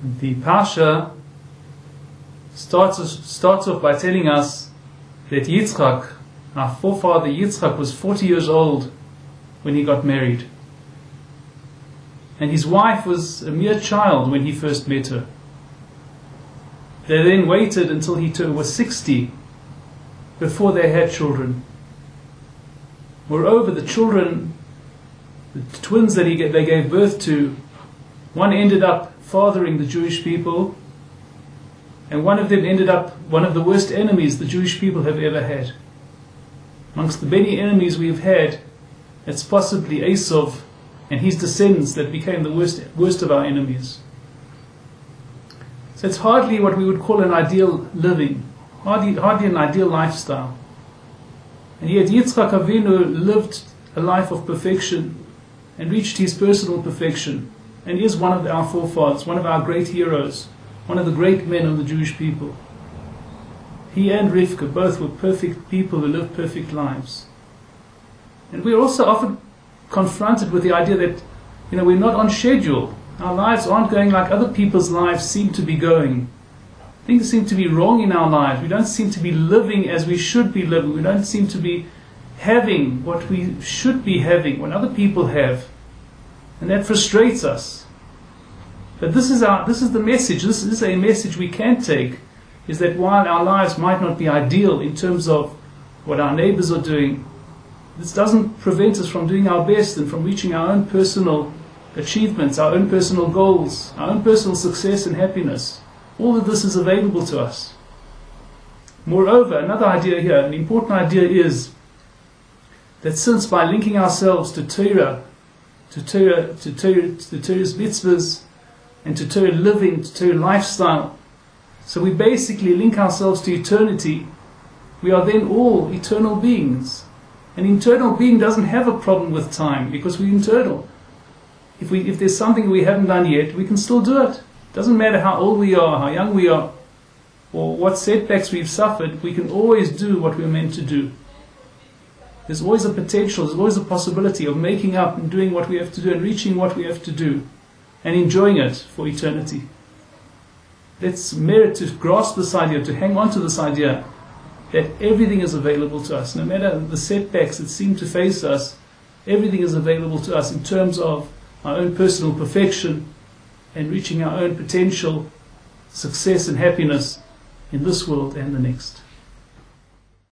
The Pasha starts off by telling us that Yitzchak, our forefather Yitzchak, was 40 years old when he got married. And his wife was a mere child when he first met her. They then waited until he was 60 before they had children. Moreover, the children, the twins that they gave birth to, one ended up fathering the Jewish people, and one of them ended up one of the worst enemies the Jewish people have ever had. Amongst the many enemies we've had, it's possibly Esau and his descendants that became the worst of our enemies. So it's hardly what we would call an ideal living, hardly an ideal lifestyle. And yet Yitzchak Avinu lived a life of perfection and reached his personal perfection, and is one of our forefathers, one of our great heroes, one of the great men of the Jewish people. He and Rivka both were perfect people who lived perfect lives. And we're also often confronted with the idea that, we're not on schedule. Our lives aren't going like other people's lives seem to be going. Things seem to be wrong in our lives. We don't seem to be living as we should be living. We don't seem to be having what we should be having, what other people have. And that frustrates us. But this is the message. This is a message we can take, is that while our lives might not be ideal in terms of what our neighbors are doing, this doesn't prevent us from doing our best and from reaching our own personal achievements, our own personal goals, our own personal success and happiness. All of this is available to us. Moreover, another idea here, an important idea, is that since by linking ourselves to Torah, to Torah's mitzvahs, and to Torah living, to Torah lifestyle, so we basically link ourselves to eternity, we are then all eternal beings. An eternal being doesn't have a problem with time, because we're eternal. If there's something we haven't done yet, we can still do it. Doesn't matter how old we are, how young we are, or what setbacks we've suffered, we can always do what we're meant to do. There's always a potential, there's always a possibility of making up and doing what we have to do and reaching what we have to do and enjoying it for eternity. Let's merit to grasp this idea, to hang on to this idea that everything is available to us. No matter the setbacks that seem to face us, everything is available to us in terms of our own personal perfection and reaching our own potential success and happiness in this world and the next.